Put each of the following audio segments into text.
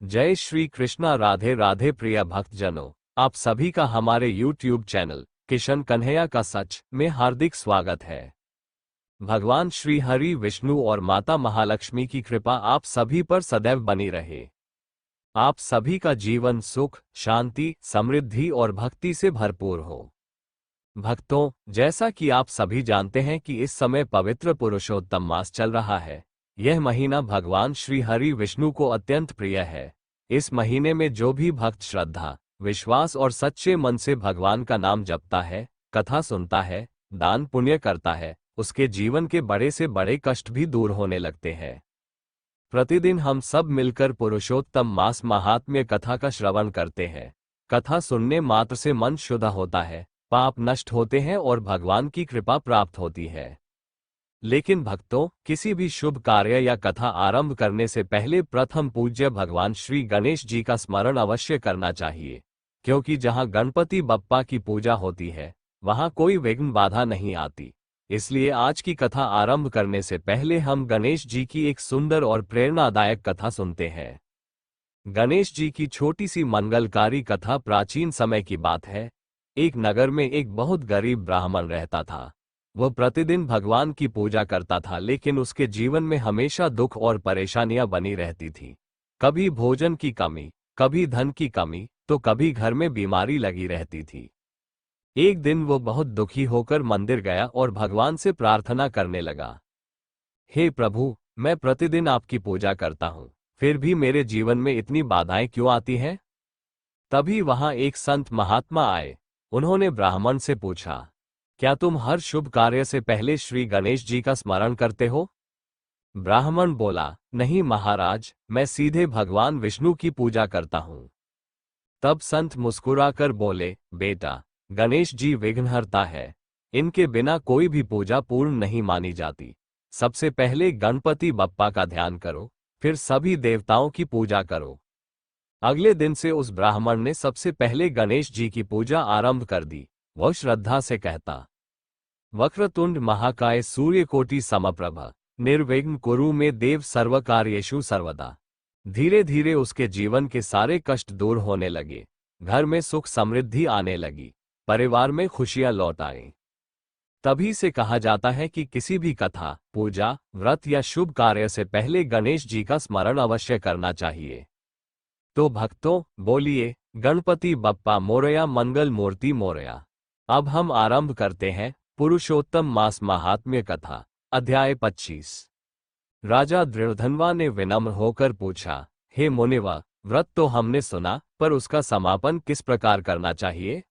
जय श्री कृष्णा। राधे राधे प्रिय भक्तजनों, आप सभी का हमारे YouTube चैनल किशन कन्हैया का सच में हार्दिक स्वागत है। भगवान श्री हरि विष्णु और माता महालक्ष्मी की कृपा आप सभी पर सदैव बनी रहे। आप सभी का जीवन सुख, शांति, समृद्धि और भक्ति से भरपूर हो। भक्तों, जैसा कि आप सभी जानते हैं कि इस समय पवित्र पुरुषोत्तम मास चल रहा है। यह महीना भगवान श्री हरि विष्णु को अत्यंत प्रिय है। इस महीने में जो भी भक्त श्रद्धा, विश्वास और सच्चे मन से भगवान का नाम जपता है, कथा सुनता है, दान पुण्य करता है, उसके जीवन के बड़े से बड़े कष्ट भी दूर होने लगते हैं। प्रतिदिन हम सब मिलकर पुरुषोत्तम मास महात्म्य कथा का श्रवण करते हैं। कथा सुनने मात्र से मन शुद्ध होता है, पाप नष्ट होते हैं और भगवान की कृपा प्राप्त होती है। लेकिन भक्तों, किसी भी शुभ कार्य या कथा आरंभ करने से पहले प्रथम पूज्य भगवान श्री गणेश जी का स्मरण अवश्य करना चाहिए, क्योंकि जहां गणपति बप्पा की पूजा होती है वहां कोई विघ्न बाधा नहीं आती। इसलिए आज की कथा आरंभ करने से पहले हम गणेश जी की एक सुंदर और प्रेरणादायक कथा सुनते हैं। गणेश जी की छोटी सी मंगलकारी कथा प्राचीन समय की बात है। एक नगर में एक बहुत गरीब ब्राह्मण रहता था। वह प्रतिदिन भगवान की पूजा करता था, लेकिन उसके जीवन में हमेशा दुख और परेशानियां बनी रहती थी। कभी भोजन की कमी, कभी धन की कमी, तो कभी घर में बीमारी लगी रहती थी। एक दिन वो बहुत दुखी होकर मंदिर गया और भगवान से प्रार्थना करने लगा, हे प्रभु, मैं प्रतिदिन आपकी पूजा करता हूँ, फिर भी मेरे जीवन में इतनी बाधाएं क्यों आती हैं? तभी वहां एक संत महात्मा आए। उन्होंने ब्राह्मण से पूछा, क्या तुम हर शुभ कार्य से पहले श्री गणेश जी का स्मरण करते हो? ब्राह्मण बोला, नहीं महाराज, मैं सीधे भगवान विष्णु की पूजा करता हूँ। तब संत मुस्कुराकर बोले, बेटा, गणेश जी विघ्नहर्ता है। इनके बिना कोई भी पूजा पूर्ण नहीं मानी जाती। सबसे पहले गणपति बप्पा का ध्यान करो, फिर सभी देवताओं की पूजा करो। अगले दिन से उस ब्राह्मण ने सबसे पहले गणेश जी की पूजा आरंभ कर दी। वह श्रद्धा से कहता, वक्रतुंड महाकाय सूर्यकोटि समप्रभ, निर्विघ्न कुरु मे देव सर्वकार्येषु सर्वदा। धीरे धीरे उसके जीवन के सारे कष्ट दूर होने लगे। घर में सुख समृद्धि आने लगी, परिवार में खुशियां लौट आईं। तभी से कहा जाता है कि किसी भी कथा, पूजा, व्रत या शुभ कार्य से पहले गणेश जी का स्मरण अवश्य करना चाहिए। तो भक्तों, बोलिए, गणपति बप्पा मोरया, मंगल मूर्ति मोरया। अब हम आरंभ करते हैं पुरुषोत्तम मास महात्म्य कथा। अध्याय 25। राजा दृढ़धनवा ने विनम्र होकर पूछा, हे मुनिवर, व्रत तो हमने सुना, पर उसका समापन किस प्रकार करना चाहिए?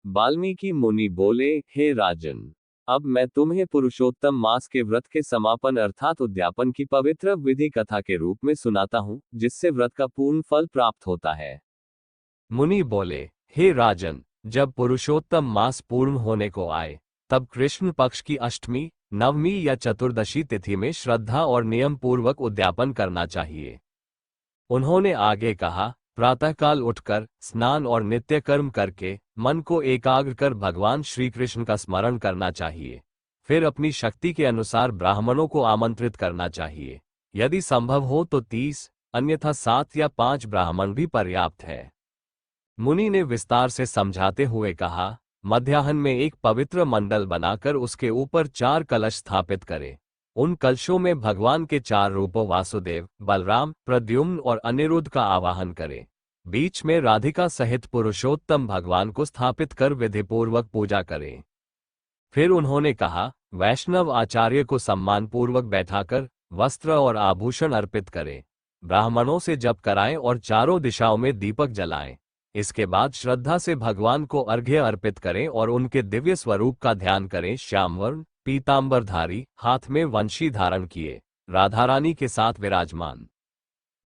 वाल्मीकि मुनि बोले, हे राजन, अब मैं तुम्हें पुरुषोत्तम मास के व्रत के समापन अर्थात उद्यापन की पवित्र विधि कथा के रूप में सुनाता हूं, जिससे व्रत का पूर्ण फल प्राप्त होता है। मुनि बोले, हे राजन, जब पुरुषोत्तम मास पूर्ण होने को आए, तब कृष्ण पक्ष की अष्टमी, नवमी या चतुर्दशी तिथि में श्रद्धा और नियम पूर्वक उद्यापन करना चाहिए। उन्होंने आगे कहा, प्रातःकाल उठकर स्नान और नित्य कर्म करके मन को एकाग्र कर भगवान श्री कृष्ण का स्मरण करना चाहिए। फिर अपनी शक्ति के अनुसार ब्राह्मणों को आमंत्रित करना चाहिए। यदि संभव हो तो 30, अन्यथा 7 या 5 ब्राह्मण भी पर्याप्त है। मुनि ने विस्तार से समझाते हुए कहा, मध्याह्न में एक पवित्र मंडल बनाकर उसके ऊपर 4 कलश स्थापित करें। उन कलशों में भगवान के 4 रूपों वासुदेव, बलराम, प्रद्युम्न और अनिरुद्ध का आवाहन करें। बीच में राधिका सहित पुरुषोत्तम भगवान को स्थापित कर विधिपूर्वक पूजा करें। फिर उन्होंने कहा, वैष्णव आचार्य को सम्मानपूर्वक बैठाकर वस्त्र और आभूषण अर्पित करें। ब्राह्मणों से जप कराएं और चारों दिशाओं में दीपक जलाएं। इसके बाद श्रद्धा से भगवान को अर्घ्य अर्पित करें और उनके दिव्य स्वरूप का ध्यान करें। श्यामवर्ण, पीतांबरधारी, हाथ में वंशी धारण किए, राधा रानी के साथ विराजमान।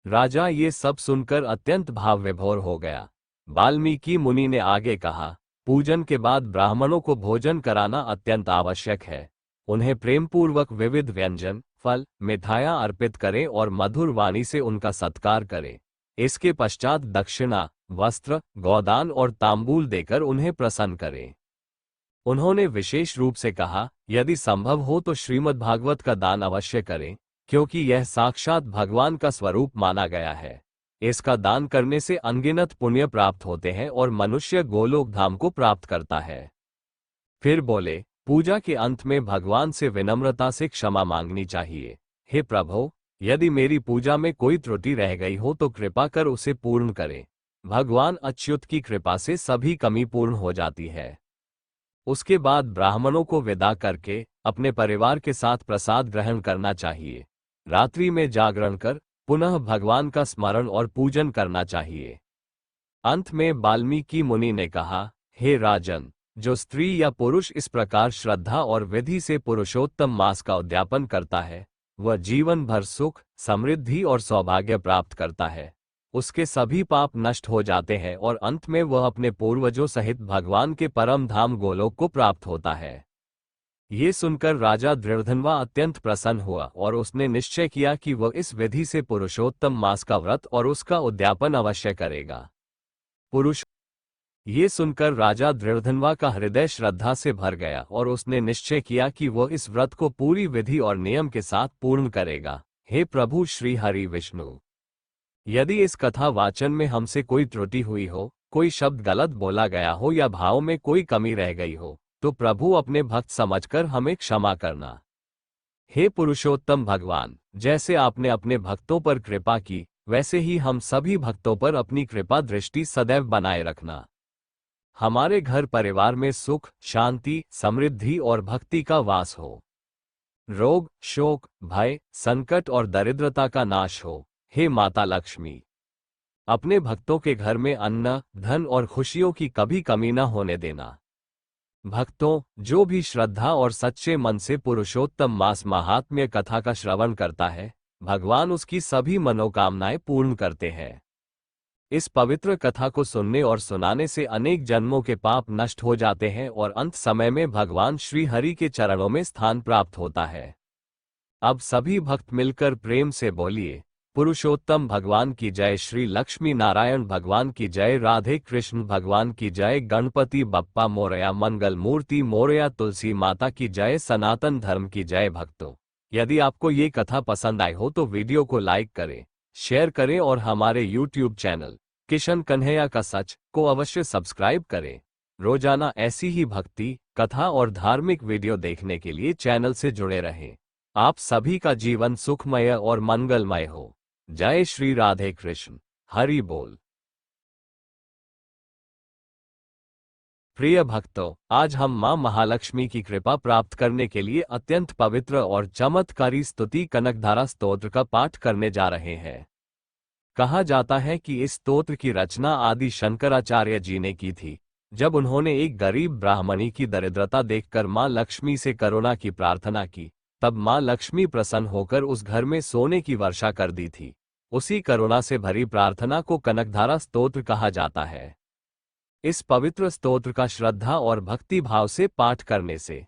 राजा ये सब सुनकर अत्यंत भाव विभोर हो गया। वाल्मीकि मुनि ने आगे कहा, पूजन के बाद ब्राह्मणों को भोजन कराना अत्यंत आवश्यक है। उन्हें प्रेमपूर्वक विविध व्यंजन, फल, मिठाइयां अर्पित करें और मधुर वाणी से उनका सत्कार करें। इसके पश्चात दक्षिणा, वस्त्र, गोदान और तांबूल देकर उन्हें प्रसन्न करें। उन्होंने विशेष रूप से कहा, यदि संभव हो तो श्रीमद् भागवत का दान अवश्य करें, क्योंकि यह साक्षात भगवान का स्वरूप माना गया है। इसका दान करने से अनगिनत पुण्य प्राप्त होते हैं और मनुष्य गोलोक धाम को प्राप्त करता है। फिर बोले, पूजा के अंत में भगवान से विनम्रता से क्षमा मांगनी चाहिए। हे प्रभु, यदि मेरी पूजा में कोई त्रुटि रह गई हो तो कृपा कर उसे पूर्ण करें। भगवान अच्युत की कृपा से सभी कमी पूर्ण हो जाती है। उसके बाद ब्राह्मणों को विदा करके अपने परिवार के साथ प्रसाद ग्रहण करना चाहिए। रात्रि में जागरण कर पुनः भगवान का स्मरण और पूजन करना चाहिए। अंत में वाल्मीकि मुनि ने कहा, हे राजन, जो स्त्री या पुरुष इस प्रकार श्रद्धा और विधि से पुरुषोत्तम मास का उद्यापन करता है, वह जीवन भर सुख, समृद्धि और सौभाग्य प्राप्त करता है। उसके सभी पाप नष्ट हो जाते हैं और अंत में वह अपने पूर्वजों सहित भगवान के परम धाम गोलोक को प्राप्त होता है। ये सुनकर राजा दृढ़धनवा अत्यंत प्रसन्न हुआ और उसने निश्चय किया कि वह इस विधि से पुरुषोत्तम मास का व्रत और उसका उद्यापन अवश्य करेगा। ये सुनकर राजा दृढ़धनवा का हृदय श्रद्धा से भर गया और उसने निश्चय किया कि वह इस व्रत को पूरी विधि और नियम के साथ पूर्ण करेगा। हे प्रभु श्री हरि विष्णु, यदि इस कथा वाचन में हमसे कोई त्रुटि हुई हो, कोई शब्द गलत बोला गया हो या भाव में कोई कमी रह गई हो, तो प्रभु अपने भक्त समझकर हमें क्षमा करना। हे पुरुषोत्तम भगवान, जैसे आपने अपने भक्तों पर कृपा की, वैसे ही हम सभी भक्तों पर अपनी कृपा दृष्टि सदैव बनाए रखना। हमारे घर परिवार में सुख, शांति, समृद्धि और भक्ति का वास हो। रोग, शोक, भय, संकट और दरिद्रता का नाश हो। हे माता लक्ष्मी, अपने भक्तों के घर में अन्न, धन और खुशियों की कभी कमी न होने देना। भक्तों, जो भी श्रद्धा और सच्चे मन से पुरुषोत्तम मास महात्म्य कथा का श्रवण करता है, भगवान उसकी सभी मनोकामनाएं पूर्ण करते हैं। इस पवित्र कथा को सुनने और सुनाने से अनेक जन्मों के पाप नष्ट हो जाते हैं और अंत समय में भगवान श्री हरि के चरणों में स्थान प्राप्त होता है। अब सभी भक्त मिलकर प्रेम से बोलिए, पुरुषोत्तम भगवान की जय, श्री लक्ष्मी नारायण भगवान की जय, राधे कृष्ण भगवान की जय, गणपति बप्पा मोरया, मंगल मूर्ति मोरया, तुलसी माता की जय, सनातन धर्म की जय। भक्तों, यदि आपको ये कथा पसंद आई हो तो वीडियो को लाइक करें, शेयर करें और हमारे YouTube चैनल किशन कन्हैया का सच को अवश्य सब्सक्राइब करें। रोजाना ऐसी ही भक्ति, कथा और धार्मिक वीडियो देखने के लिए चैनल से जुड़े रहें। आप सभी का जीवन सुखमय और मंगलमय हो। जय श्री राधे कृष्ण, हरि बोल। प्रिय भक्तों, आज हम मां महालक्ष्मी की कृपा प्राप्त करने के लिए अत्यंत पवित्र और चमत्कारी स्तुति कनकधारा स्तोत्र का पाठ करने जा रहे हैं। कहा जाता है कि इस स्तोत्र की रचना आदि शंकराचार्य जी ने की थी, जब उन्होंने एक गरीब ब्राह्मणी की दरिद्रता देखकर मां लक्ष्मी से करुणा की प्रार्थना की। तब मां लक्ष्मी प्रसन्न होकर उस घर में सोने की वर्षा कर दी थी। उसी करुणा से भरी प्रार्थना को कनकधारा स्तोत्र कहा जाता है। इस पवित्र स्तोत्र का श्रद्धा और भक्ति भाव से पाठ करने से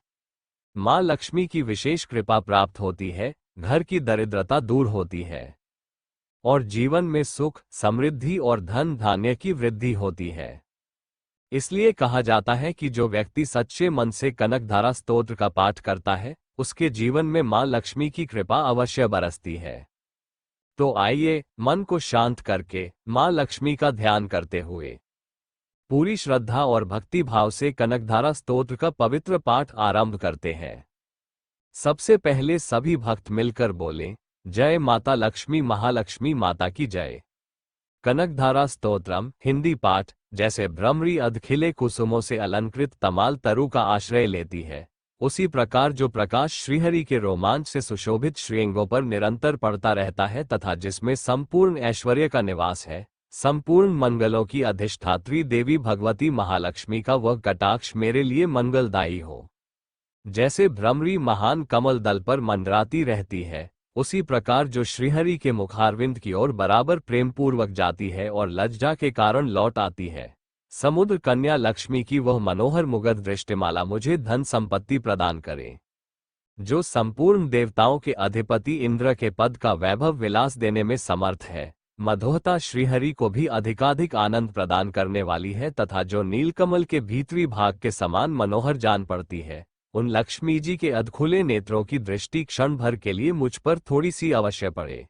मां लक्ष्मी की विशेष कृपा प्राप्त होती है, घर की दरिद्रता दूर होती है और जीवन में सुख, समृद्धि और धन धान्य की वृद्धि होती है। इसलिए कहा जाता है कि जो व्यक्ति सच्चे मन से कनकधारा स्तोत्र का पाठ करता है, उसके जीवन में मां लक्ष्मी की कृपा अवश्य बरसती है। तो आइए, मन को शांत करके मां लक्ष्मी का ध्यान करते हुए पूरी श्रद्धा और भक्ति भाव से कनकधारा स्तोत्र का पवित्र पाठ आरंभ करते हैं। सबसे पहले सभी भक्त मिलकर बोलें, जय माता लक्ष्मी, महालक्ष्मी माता की जय। कनकधारा स्तोत्रम हिंदी पाठ जैसे भ्रमरी अधखिले कुसुमों से अलंकृत तमाल तरु का आश्रय लेती है, उसी प्रकार जो प्रकाश श्रीहरि के रोमांच से सुशोभित श्रीअंगों पर निरंतर पड़ता रहता है तथा जिसमें संपूर्ण ऐश्वर्य का निवास है, संपूर्ण मंगलों की अधिष्ठात्री देवी भगवती महालक्ष्मी का वह कटाक्ष मेरे लिए मंगलदायी हो। जैसे भ्रमरी महान कमल दल पर मंडराती रहती है, उसी प्रकार जो श्रीहरि के मुखारविंद की ओर बराबर प्रेम पूर्वक जाती है और लज्जा के कारण लौट आती है, समुद्र कन्या लक्ष्मी की वह मनोहर मुगध दृष्टिमाला मुझे धन संपत्ति प्रदान करे। जो संपूर्ण देवताओं के अधिपति इंद्र के पद का वैभव विलास देने में समर्थ है, मधोहता श्रीहरि को भी अधिकाधिक आनंद प्रदान करने वाली है तथा जो नीलकमल के भीतरी भाग के समान मनोहर जान पड़ती है, उन लक्ष्मी जी के अधखुले नेत्रों की दृष्टि क्षण भर के लिए मुझ पर थोड़ी सी अवश्य पड़े।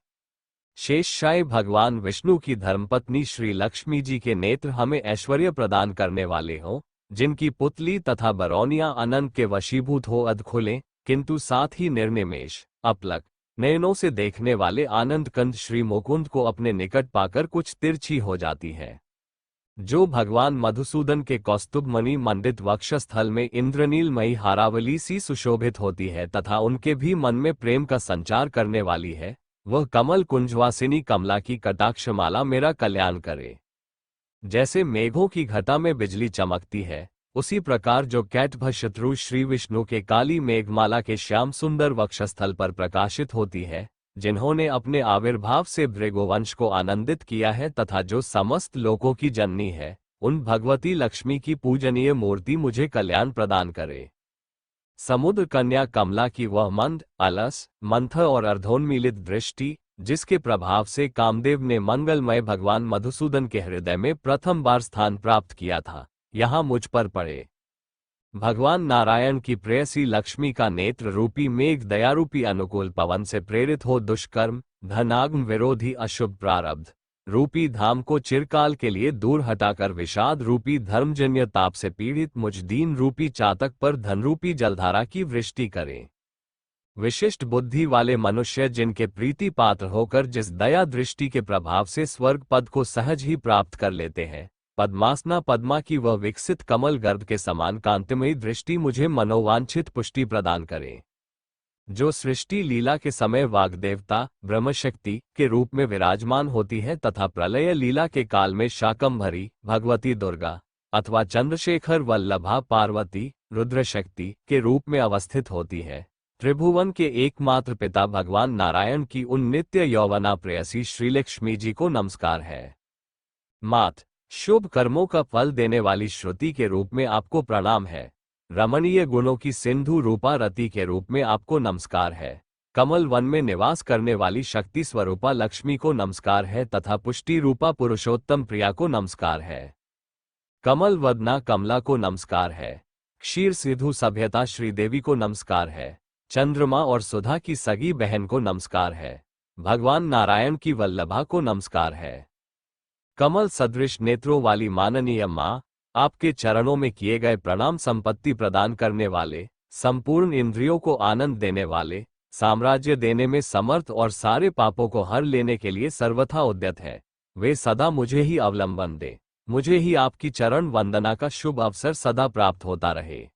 शेषशायी भगवान विष्णु की धर्मपत्नी श्री लक्ष्मी जी के नेत्र हमें ऐश्वर्य प्रदान करने वाले हों, जिनकी पुतली तथा बरौनियां अनंत के वशीभूत हो अध खुलें, किंतु साथ ही निर्निमेष अपलक नयनों से देखने वाले आनंद कंद श्री मुकुंद को अपने निकट पाकर कुछ तिरछी हो जाती है। जो भगवान मधुसूदन के कौस्तुभ मणि मंडित वक्षस्थल में इंद्रनीलमयी हारावली सी सुशोभित होती है तथा उनके भी मन में प्रेम का संचार करने वाली है, वह कमल कुंजवासिनी कमला की कटाक्षमाला मेरा कल्याण करे। जैसे मेघों की घटा में बिजली चमकती है, उसी प्रकार जो कैटभ शत्रु श्री विष्णु के काली मेघमाला के श्याम सुंदर वक्षस्थल पर प्रकाशित होती है, जिन्होंने अपने आविर्भाव से भृगुवंश को आनंदित किया है तथा जो समस्त लोकों की जननी है, उन भगवती लक्ष्मी की पूजनीय मूर्ति मुझे कल्याण प्रदान करे। समुद्र कन्या कमला की वह मंद, अलस, मंथर और अर्धोन्मीलित दृष्टि, जिसके प्रभाव से कामदेव ने मंगलमय भगवान मधुसूदन के हृदय में प्रथम बार स्थान प्राप्त किया था, यहाँ मुझ पर पड़े। भगवान नारायण की प्रेयसी लक्ष्मी का नेत्र रूपी मेघ दयारूपी अनुकूल पवन से प्रेरित हो दुष्कर्म, धनाग्म विरोधी अशुभ प्रारब्ध रूपी धाम को चिरकाल के लिए दूर हटाकर विषाद रूपी धर्मजन्य ताप से पीड़ित मुझ दीन रूपी चातक पर धनरूपी जलधारा की वृष्टि करें। विशिष्ट बुद्धि वाले मनुष्य जिनके प्रीति पात्र होकर जिस दया दृष्टि के प्रभाव से स्वर्ग पद को सहज ही प्राप्त कर लेते हैं, पद्मासना पद्मा की वह विकसित कमल गर्द के समान कांतिमयी दृष्टि मुझे मनोवांछित पुष्टि प्रदान करे। जो सृष्टि लीला के समय वाग्देवता ब्रह्मशक्ति के रूप में विराजमान होती है तथा प्रलय लीला के काल में शाकंभरी भगवती दुर्गा अथवा चंद्रशेखर वल्लभा पार्वती रुद्रशक्ति के रूप में अवस्थित होती है, त्रिभुवन के एकमात्र पिता भगवान नारायण की उन नित्य यौवना प्रेयसी श्रीलक्ष्मी जी को नमस्कार है। मात शुभ कर्मों का फल देने वाली श्रुति के रूप में आपको प्रणाम है। रमणीय गुणों की सिंधु रूपा रति के रूप में आपको नमस्कार है। कमल वन में निवास करने वाली शक्ति स्वरूपा लक्ष्मी को नमस्कार है तथा पुष्टि रूपा पुरुषोत्तम प्रिया को नमस्कार है। कमल वदना कमला को नमस्कार है। क्षीर सिधु सभ्यता श्रीदेवी को नमस्कार है। चंद्रमा और सुधा की सगी बहन को नमस्कार है। भगवान नारायण की वल्लभा को नमस्कार है। कमल सदृश नेत्रों वाली माननीय माँ, आपके चरणों में किए गए प्रणाम संपत्ति प्रदान करने वाले, संपूर्ण इंद्रियों को आनंद देने वाले, साम्राज्य देने में समर्थ और सारे पापों को हर लेने के लिए सर्वथा उद्यत है। वे सदा मुझे ही अवलंबन दे, मुझे ही आपकी चरण वंदना का शुभ अवसर सदा प्राप्त होता रहे।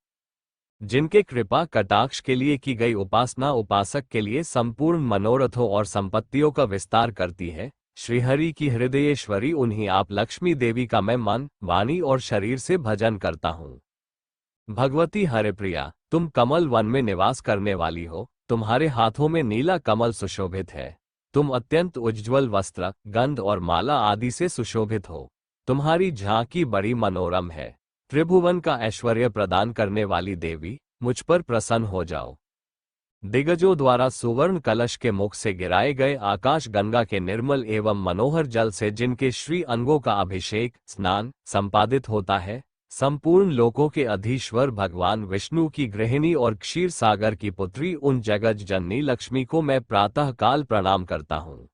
जिनके कृपा कटाक्ष के लिए की गई उपासना उपासक के लिए संपूर्ण मनोरथों और संपत्तियों का विस्तार करती है, श्रीहरि की हृदयेश्वरी उन्हीं आप लक्ष्मी देवी का मैं मन, वाणी और शरीर से भजन करता हूँ। भगवती हरिप्रिया, तुम कमल वन में निवास करने वाली हो, तुम्हारे हाथों में नीला कमल सुशोभित है। तुम अत्यंत उज्ज्वल वस्त्र, गंध और माला आदि से सुशोभित हो। तुम्हारी झांकी बड़ी मनोरम है। त्रिभुवन का ऐश्वर्य प्रदान करने वाली देवी, मुझ पर प्रसन्न हो जाओ। दिग्गजों द्वारा सुवर्ण कलश के मुख से गिराए गए आकाश गंगा के निर्मल एवं मनोहर जल से जिनके श्री अंगों का अभिषेक स्नान संपादित होता है, संपूर्ण लोकों के अधीश्वर भगवान विष्णु की गृहिणी और क्षीर सागर की पुत्री उन जगत जननी लक्ष्मी को मैं प्रातः काल प्रणाम करता हूँ।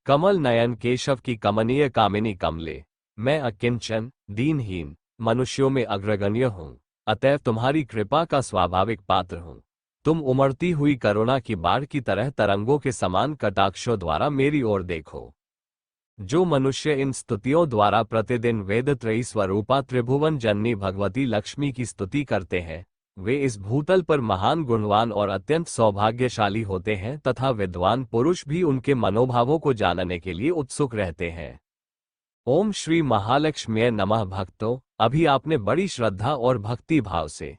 कमल नयन केशव की कमनीय कामिनी कमले, मैं अकिंचन दीनहीन मनुष्यों में अग्रगण्य हूँ, अतएव तुम्हारी कृपा का स्वाभाविक पात्र हूँ। तुम उमड़ती हुई करुणा की बाढ़ की तरह तरंगों के समान कटाक्षों द्वारा मेरी ओर देखो। जो मनुष्य इन स्तुतियों द्वारा प्रतिदिन वेदत्रयी स्वरूपा त्रिभुवन जननी भगवती लक्ष्मी की स्तुति करते हैं, वे इस भूतल पर महान गुणवान और अत्यंत सौभाग्यशाली होते हैं तथा विद्वान पुरुष भी उनके मनोभावों को जानने के लिए उत्सुक रहते हैं। ओम श्री महालक्ष्म्यै नमः। भक्तों, अभी आपने बड़ी श्रद्धा और भक्ति भाव से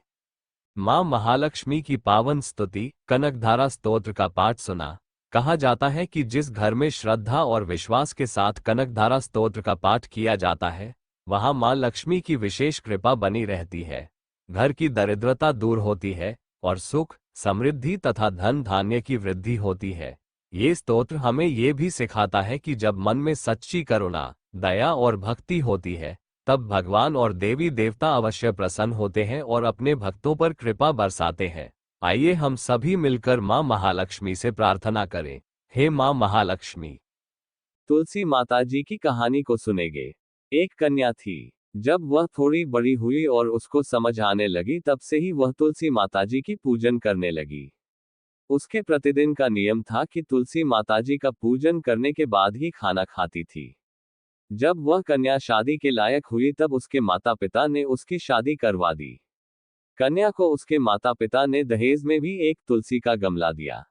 मां महालक्ष्मी की पावन स्तुति कनकधारा स्तोत्र का पाठ सुना। कहा जाता है कि जिस घर में श्रद्धा और विश्वास के साथ कनकधारा स्तोत्र का पाठ किया जाता है, वहां मां लक्ष्मी की विशेष कृपा बनी रहती है। घर की दरिद्रता दूर होती है और सुख, समृद्धि तथा धन धान्य की वृद्धि होती है। ये स्तोत्र हमें ये भी सिखाता है कि जब मन में सच्ची करुणा, दया और भक्ति होती है, तब भगवान और देवी देवता अवश्य प्रसन्न होते हैं और अपने भक्तों पर कृपा बरसाते हैं। आइए हम सभी मिलकर मां महालक्ष्मी से प्रार्थना करें। हे मां महालक्ष्मी, तुलसी माताजी की कहानी को सुनेंगे। एक कन्या थी। जब वह थोड़ी बड़ी हुई और उसको समझ आने लगी तब से ही वह तुलसी माताजी की पूजन करने लगी। उसके प्रतिदिन का नियम था कि तुलसी माताजी का पूजन करने के बाद ही खाना खाती थी। जब वह कन्या शादी के लायक हुई तब उसके माता पिता ने उसकी शादी करवा दी। कन्या को उसके माता पिता ने दहेज में भी एक तुलसी का गमला दिया।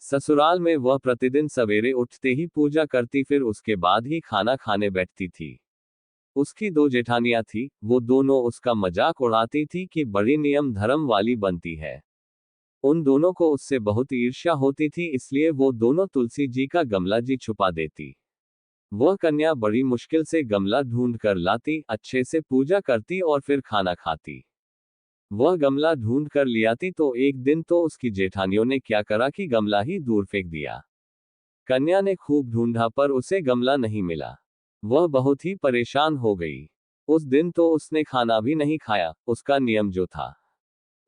ससुराल में वह प्रतिदिन सवेरे उठते ही पूजा करती, फिर उसके बाद ही खाना खाने बैठती थी। उसकी 2 जेठानियां थी, वो दोनों उसका मजाक उड़ाती थी कि बड़ी नियम धर्म वाली बनती है। उन दोनों को उससे बहुत ईर्ष्या होती थी, इसलिए वो दोनों तुलसी जी का गमला जी छुपा देती। वह कन्या बड़ी मुश्किल से गमला ढूंढ कर लाती, अच्छे से पूजा करती और फिर खाना खाती। वह गमला ढूंढ कर लियाती तो एक दिन तो उसकी जेठानियों ने क्या करा कि गमला ही दूर फेंक दिया। कन्या ने खूब ढूंढा पर उसे गमला नहीं मिला। वह बहुत ही परेशान हो गई। उस दिन तो उसने खाना भी नहीं खाया, उसका नियम जो था।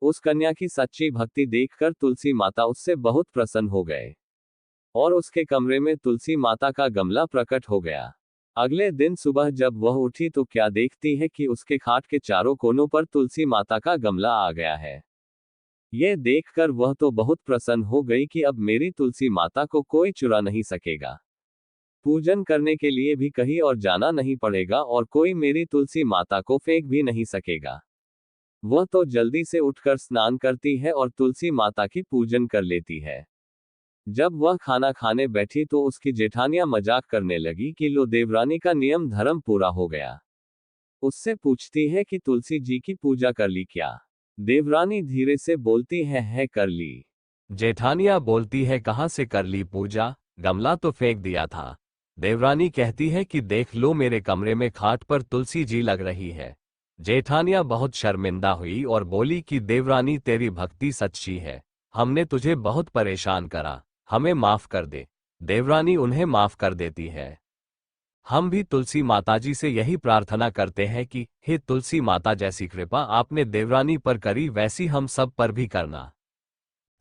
उस कन्या की सच्ची भक्ति देखकर तुलसी माता उससे बहुत प्रसन्न हो गए और उसके कमरे में तुलसी माता का गमला प्रकट हो गया। अगले दिन सुबह जब वह उठी तो क्या देखती है कि उसके खाट के चारों कोनों पर तुलसी माता का गमला आ गया है। यह देखकर वह तो बहुत प्रसन्न हो गई कि अब मेरी तुलसी माता को कोई चुरा नहीं सकेगा। पूजन करने के लिए भी कहीं और जाना नहीं पड़ेगा और कोई मेरी तुलसी माता को फेंक भी नहीं सकेगा। वह तो जल्दी से उठकर स्नान करती है और तुलसी माता की पूजन कर लेती है। जब वह खाना खाने बैठी तो उसकी जेठानियां मजाक करने लगी कि लो देवरानी का नियम धर्म पूरा हो गया। उससे पूछती है कि तुलसी जी की पूजा कर ली क्या। देवरानी धीरे से बोलती है कर ली। जेठानियां बोलती है कहां से कर ली पूजा, गमला तो फेंक दिया था। देवरानी कहती है कि देख लो मेरे कमरे में खाट पर तुलसी जी लग रही है। जेठानियां बहुत शर्मिंदा हुई और बोली कि देवरानी तेरी भक्ति सच्ची है, हमने तुझे बहुत परेशान करा, हमें माफ कर दे। देवरानी उन्हें माफ कर देती है। हम भी तुलसी माताजी से यही प्रार्थना करते हैं कि हे तुलसी माता जैसी कृपा आपने देवरानी पर करी वैसी हम सब पर भी करना।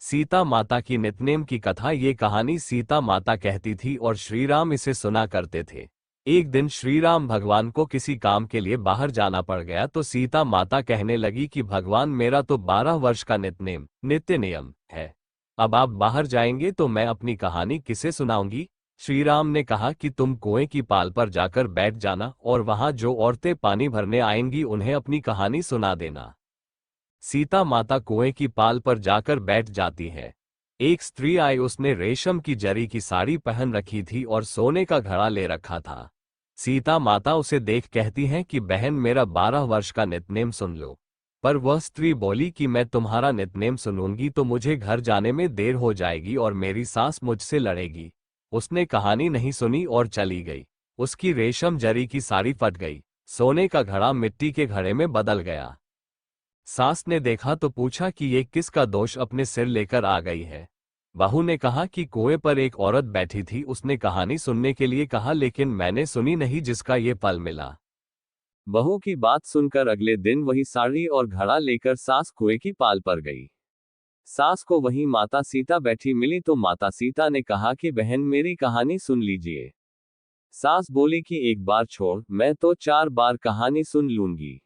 सीता माता की नितनेम की कथा। ये कहानी सीता माता कहती थी और श्री राम इसे सुना करते थे। एक दिन श्री राम भगवान को किसी काम के लिए बाहर जाना पड़ गया तो सीता माता कहने लगी कि भगवान मेरा तो 12 वर्ष का नित्य नियम है, अब आप बाहर जाएंगे तो मैं अपनी कहानी किसे सुनाऊंगी। श्री राम ने कहा कि तुम कुएं की पाल पर जाकर बैठ जाना और वहां जो औरतें पानी भरने आएंगी उन्हें अपनी कहानी सुना देना। सीता माता कुएं की पाल पर जाकर बैठ जाती है। एक स्त्री आई, उसने रेशम की जरी की साड़ी पहन रखी थी और सोने का घड़ा ले रखा था। सीता माता उसे देख कहती हैं कि बहन मेरा 12 वर्ष का नितनेम सुन लो। पर वह स्त्री बोली कि मैं तुम्हारा नितनेम सुनूंगी तो मुझे घर जाने में देर हो जाएगी और मेरी सास मुझसे लड़ेगी। उसने कहानी नहीं सुनी और चली गई। उसकी रेशम जरी की साड़ी फट गई, सोने का घड़ा मिट्टी के घड़े में बदल गया। सास ने देखा तो पूछा कि ये किसका दोष अपने सिर लेकर आ गई है। बहू ने कहा कि कुएं पर एक औरत बैठी थी, उसने कहानी सुनने के लिए कहा लेकिन मैंने सुनी नहीं जिसका ये फल मिला। बहू की बात सुनकर अगले दिन वही साड़ी और घड़ा लेकर सास कुएं की पाल पर गई। सास को वहीं माता सीता बैठी मिली तो माता सीता ने कहा कि बहन मेरी कहानी सुन लीजिए। सास बोली कि एक बार छोड़, मैं तो 4 बार कहानी सुन लूंगी।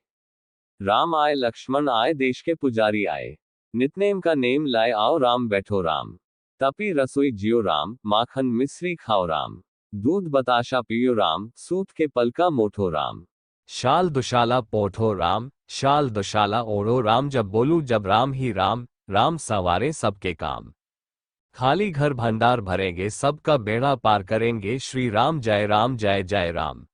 राम आए लक्ष्मण आए देश के पुजारी आए, नितनेम का नेम लाए आओ राम बैठो राम। तपी रसोई जियो राम, माखन मिश्री खाओ राम। दूध बताशा पियो राम, सूत के पलका मोठो राम। शाल दुशाला पोठो राम, शाल दुशाला ओढ़ो राम। जब बोलूं जब राम ही राम, राम सवारे सबके काम। खाली घर भंडार भरेंगे, सबका बेड़ा पार करेंगे, श्री राम जय जय राम।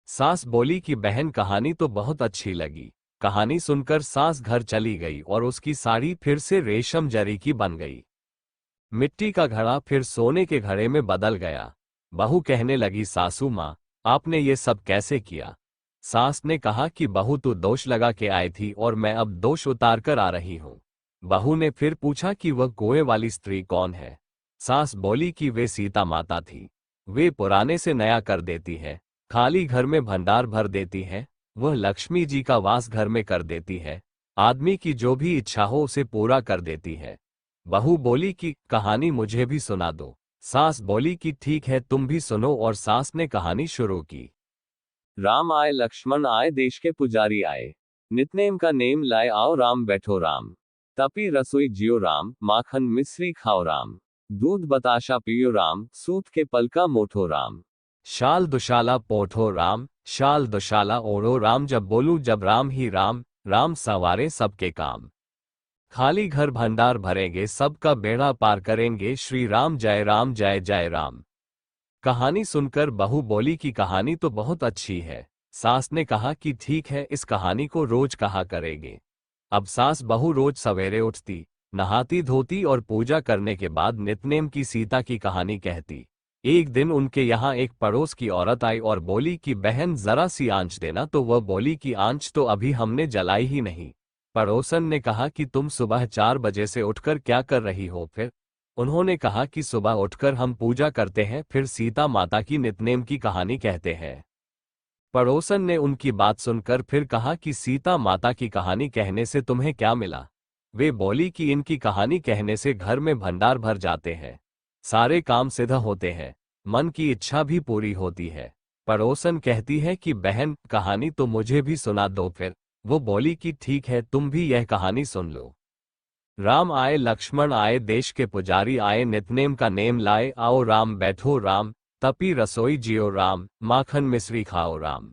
सास बोली कि बहन कहानी तो बहुत अच्छी लगी। कहानी सुनकर सास घर चली गई और उसकी साड़ी फिर से रेशम जरी की बन गई। मिट्टी का घड़ा फिर सोने के घड़े में बदल गया। बहू कहने लगी सासू माँ आपने ये सब कैसे किया। सास ने कहा कि बहू तू दोष लगा के आई थी और मैं अब दोष उतार कर आ रही हूँ। बहू ने फिर पूछा कि वह कुएं वाली स्त्री कौन है। सास बोली कि वे सीता माता थी, वे पुराने से नया कर देती है, खाली घर में भंडार भर देती है, वह लक्ष्मी जी का वास घर में कर देती है, आदमी की जो भी इच्छा हो उसे पूरा कर देती है। बहू बोली कि कहानी मुझे भी सुना दो। सास बोली कि ठीक है, तुम भी सुनो, और सास ने कहानी शुरू की। राम आए, लक्ष्मण आए, देश के पुजारी आए, नितनेम का नेम लाए, आओ राम बैठो राम, तपी रसोई जियो राम, माखन मिश्री खाओ राम, दूध बताशा पियो राम, सूत के पलका मोठो राम, शाल दुशाला पोठो राम, शाल दुशाला ओढ़ो राम, जब बोलू जब राम ही राम, राम सवारे सबके काम, खाली घर भंडार भरेंगे, सबका बेड़ा पार करेंगे, श्री राम जय राम जय जय राम। कहानी सुनकर बहू बोली कि कहानी तो बहुत अच्छी है। सास ने कहा कि ठीक है, इस कहानी को रोज कहा करेंगे। अब सास बहू रोज सवेरे उठती, नहाती धोती और पूजा करने के बाद नितनेम की सीता की कहानी कहती। एक दिन उनके यहाँ एक पड़ोस की औरत आई और बोली कि बहन जरा सी आंच देना, तो वह बोली कि आंच तो अभी हमने जलाई ही नहीं। पड़ोसन ने कहा कि तुम सुबह 4 बजे से उठकर क्या कर रही हो? फिर उन्होंने कहा कि सुबह उठकर हम पूजा करते हैं, फिर सीता माता की नितनेम की कहानी कहते हैं। पड़ोसन ने उनकी बात सुनकर फिर कहा कि सीता माता की कहानी कहने से तुम्हें क्या मिला? वे बोली कि इनकी कहानी कहने से घर में भंडार भर जाते हैं, सारे काम सिद्ध होते हैं, मन की इच्छा भी पूरी होती है। पड़ोसन कहती है कि बहन, कहानी तो मुझे भी सुना दो। फिर वो बोली कि ठीक है, तुम भी यह कहानी सुन लो। राम आए, लक्ष्मण आए, देश के पुजारी आए, नितनेम का नेम लाए, आओ राम बैठो राम, तपी रसोई जियो राम, माखन मिश्री खाओ राम,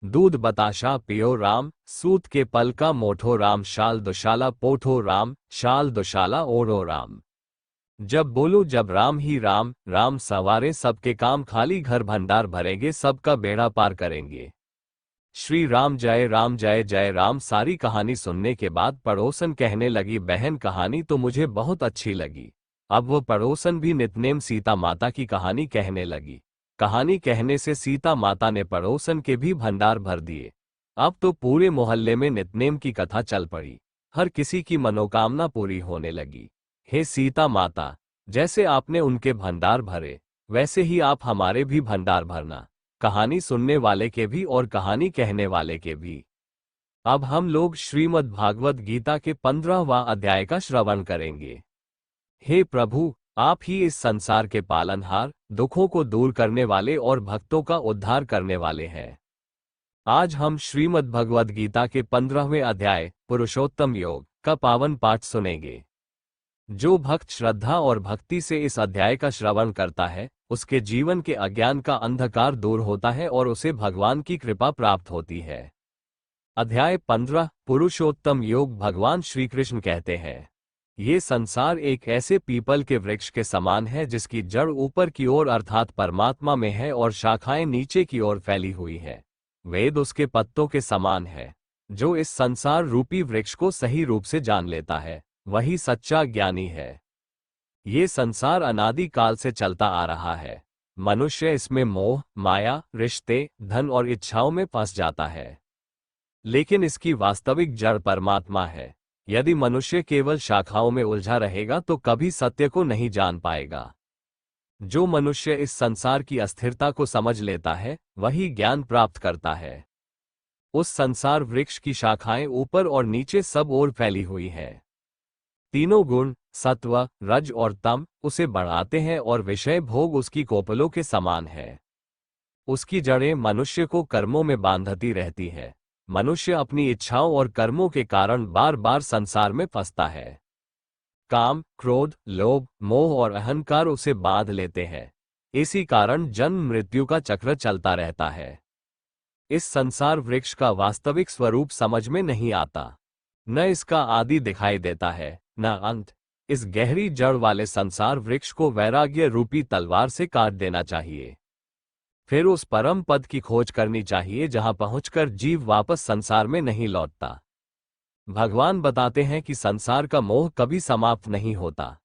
दूध बताशा पियो राम, सूत के पल का मोठो राम, शाल दुशाला पोठो राम, शाल दुशाला ओढ़ो राम, जब बोलो जब राम ही राम, राम सवारे सबके काम, खाली घर भंडार भरेंगे, सबका बेड़ा पार करेंगे, श्री राम जय जय राम। सारी कहानी सुनने के बाद पड़ोसन कहने लगी, बहन कहानी तो मुझे बहुत अच्छी लगी। अब वो पड़ोसन भी नितनेम सीता माता की कहानी कहने लगी। कहानी कहने से सीता माता ने पड़ोसन के भी भंडार भर दिए। अब तो पूरे मोहल्ले में नितनेम की कथा चल पड़ी, हर किसी की मनोकामना पूरी होने लगी। हे सीता माता, जैसे आपने उनके भंडार भरे, वैसे ही आप हमारे भी भंडार भरना, कहानी सुनने वाले के भी और कहानी कहने वाले के भी। अब हम लोग श्रीमद् भागवत गीता के 15वां अध्याय का श्रवण करेंगे। हे प्रभु, आप ही इस संसार के पालनहार, दुखों को दूर करने वाले और भक्तों का उद्धार करने वाले हैं। आज हम श्रीमद् भगवद गीता के 15वें अध्याय पुरुषोत्तम योग का पावन पाठ सुनेंगे। जो भक्त श्रद्धा और भक्ति से इस अध्याय का श्रवण करता है, उसके जीवन के अज्ञान का अंधकार दूर होता है और उसे भगवान की कृपा प्राप्त होती है। अध्याय 15 पुरुषोत्तम योग। भगवान श्री कृष्ण कहते हैं, ये संसार एक ऐसे पीपल के वृक्ष के समान है जिसकी जड़ ऊपर की ओर अर्थात परमात्मा में है और शाखाएं नीचे की ओर फैली हुई है। वेद उसके पत्तों के समान है। जो इस संसार रूपी वृक्ष को सही रूप से जान लेता है, वही सच्चा ज्ञानी है। ये संसार अनादि काल से चलता आ रहा है। मनुष्य इसमें मोह, माया, रिश्ते, धन और इच्छाओं में फंस जाता है, लेकिन इसकी वास्तविक जड़ परमात्मा है। यदि मनुष्य केवल शाखाओं में उलझा रहेगा तो कभी सत्य को नहीं जान पाएगा। जो मनुष्य इस संसार की अस्थिरता को समझ लेता है, वही ज्ञान प्राप्त करता है। उस संसार वृक्ष की शाखाएं ऊपर और नीचे सब ओर फैली हुई हैं। तीनों गुण सत्व, रज और तम उसे बढ़ाते हैं और विषय भोग उसकी कोपलों के समान है। उसकी जड़ें मनुष्य को कर्मों में बांधती रहती है। मनुष्य अपनी इच्छाओं और कर्मों के कारण बार बार संसार में फंसता है। काम, क्रोध, लोभ, मोह और अहंकार उसे बांध लेते हैं। इसी कारण जन्म मृत्यु का चक्र चलता रहता है। इस संसार वृक्ष का वास्तविक स्वरूप समझ में नहीं आता। न इसका आदि दिखाई देता है, न अंत। इस गहरी जड़ वाले संसार वृक्ष को वैराग्य रूपी तलवार से काट देना चाहिए। फिर उस परम पद की खोज करनी चाहिए जहां पहुंचकर जीव वापस संसार में नहीं लौटता। भगवान बताते हैं कि संसार का मोह कभी समाप्त नहीं होता।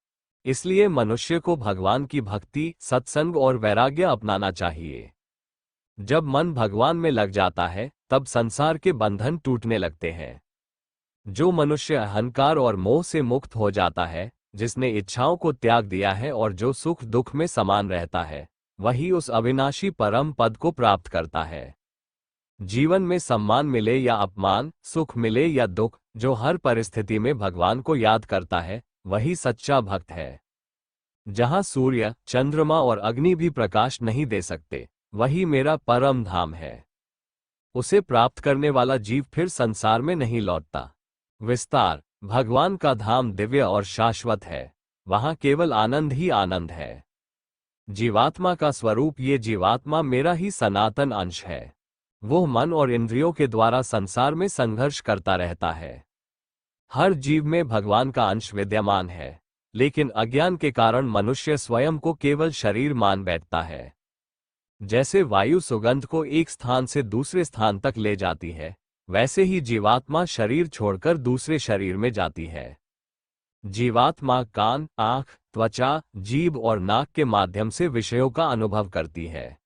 इसलिए मनुष्य को भगवान की भक्ति, सत्संग और वैराग्य अपनाना चाहिए। जब मन भगवान में लग जाता है, तब संसार के बंधन टूटने लगते हैं। जो मनुष्य अहंकार और मोह से मुक्त हो जाता है, जिसने इच्छाओं को त्याग दिया है और जो सुख दुख में समान रहता है, वही उस अविनाशी परम पद को प्राप्त करता है। जीवन में सम्मान मिले या अपमान, सुख मिले या दुख, जो हर परिस्थिति में भगवान को याद करता है, वही सच्चा भक्त है। जहां सूर्य, चंद्रमा और अग्नि भी प्रकाश नहीं दे सकते, वही मेरा परम धाम है। उसे प्राप्त करने वाला जीव फिर संसार में नहीं लौटता। विस्तार: भगवान का धाम दिव्य और शाश्वत है, वहां केवल आनंद ही आनंद है। जीवात्मा का स्वरूप: ये जीवात्मा मेरा ही सनातन अंश है। वो मन और इंद्रियों के द्वारा संसार में संघर्ष करता रहता है। हर जीव में भगवान का अंश विद्यमान है, लेकिन अज्ञान के कारण मनुष्य स्वयं को केवल शरीर मान बैठता है। जैसे वायु सुगंध को एक स्थान से दूसरे स्थान तक ले जाती है, वैसे ही जीवात्मा शरीर छोड़कर दूसरे शरीर में जाती है। जीवात्मा कान, आंख, त्वचा, जीभ और नाक के माध्यम से विषयों का अनुभव करती है।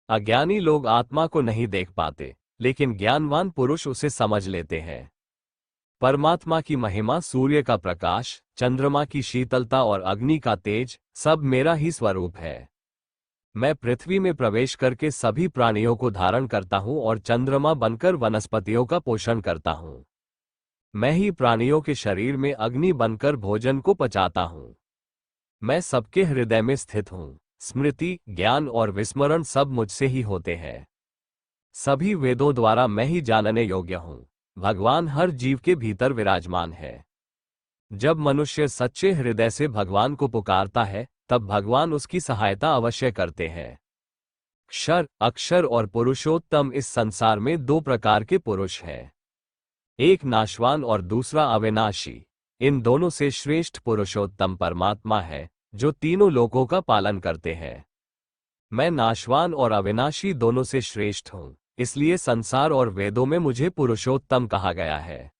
अज्ञानी लोग आत्मा को नहीं देख पाते, लेकिन ज्ञानवान पुरुष उसे समझ लेते हैं। परमात्मा की महिमा: सूर्य का प्रकाश, चंद्रमा की शीतलता और अग्नि का तेज सब मेरा ही स्वरूप है। मैं पृथ्वी में प्रवेश करके सभी प्राणियों को धारण करता हूं और चंद्रमा बनकर वनस्पतियों का पोषण करता हूं। मैं ही प्राणियों के शरीर में अग्नि बनकर भोजन को पचाता हूं। मैं सबके हृदय में स्थित हूं। स्मृति, ज्ञान और विस्मरण सब मुझसे ही होते हैं। सभी वेदों द्वारा मैं ही जानने योग्य हूं। भगवान हर जीव के भीतर विराजमान है। जब मनुष्य सच्चे हृदय से भगवान को पुकारता है, तब भगवान उसकी सहायता अवश्य करते हैं। क्षर, अक्षर और पुरुषोत्तम: इस संसार में दो प्रकार के पुरुष हैं, एक नाशवान और दूसरा अविनाशी। इन दोनों से श्रेष्ठ पुरुषोत्तम परमात्मा है, जो तीनों लोकों का पालन करते हैं। मैं नाशवान और अविनाशी दोनों से श्रेष्ठ हूं, इसलिए संसार और वेदों में मुझे पुरुषोत्तम कहा गया है।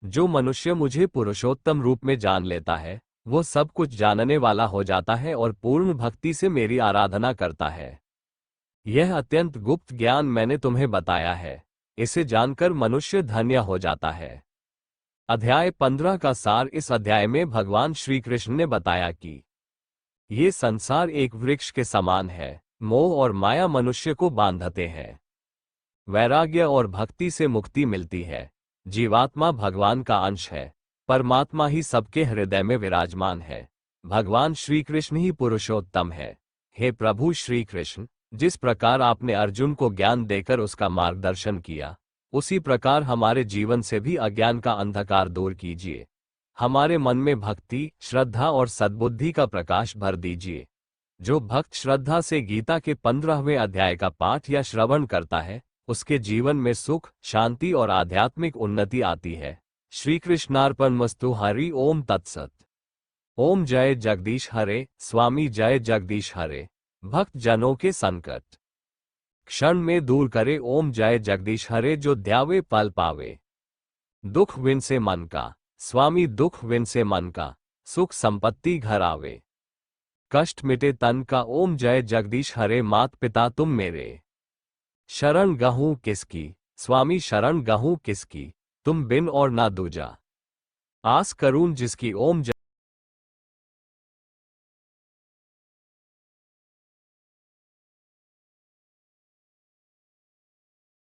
जो मनुष्य मुझे पुरुषोत्तम रूप में जान लेता है, वो सब कुछ जानने वाला हो जाता है और पूर्ण भक्ति से मेरी आराधना करता है। यह अत्यंत गुप्त ज्ञान मैंने तुम्हें बताया है, इसे जानकर मनुष्य धन्य हो जाता है। अध्याय 15 का सार: इस अध्याय में भगवान श्री कृष्ण ने बताया कि ये संसार एक वृक्ष के समान है। मोह और माया मनुष्य को बांधते हैं। वैराग्य और भक्ति से मुक्ति मिलती है। जीवात्मा भगवान का अंश है। परमात्मा ही सबके हृदय में विराजमान है। भगवान श्री कृष्ण ही पुरुषोत्तम है। हे प्रभु श्री कृष्ण, जिस प्रकार आपने अर्जुन को ज्ञान देकर उसका मार्गदर्शन किया, उसी प्रकार हमारे जीवन से भी अज्ञान का अंधकार दूर कीजिए। हमारे मन में भक्ति, श्रद्धा और सद्बुद्धि का प्रकाश भर दीजिए। जो भक्त श्रद्धा से गीता के 15वें अध्याय का पाठ या श्रवण करता है, उसके जीवन में सुख, शांति और आध्यात्मिक उन्नति आती है। श्री कृष्णार्पणमस्तु। हरि ओम तत्सत। ओम जय जगदीश हरे। स्वामी जय जगदीश हरे। भक्त जनों के संकट क्षण में दूर करे। ओम जय जगदीश हरे। जो ध्यावे पल पावे। दुख विन से मन का, स्वामी दुख विन से मन का। सुख संपत्ति घर आवे। कष्ट मिटे तन का। ओम जय जगदीश हरे। मात पिता तुम मेरे, शरण गहूं किसकी, स्वामी शरण गहूं किसकी। तुम बिन और ना दूजा, आस करूं जिसकी। ओम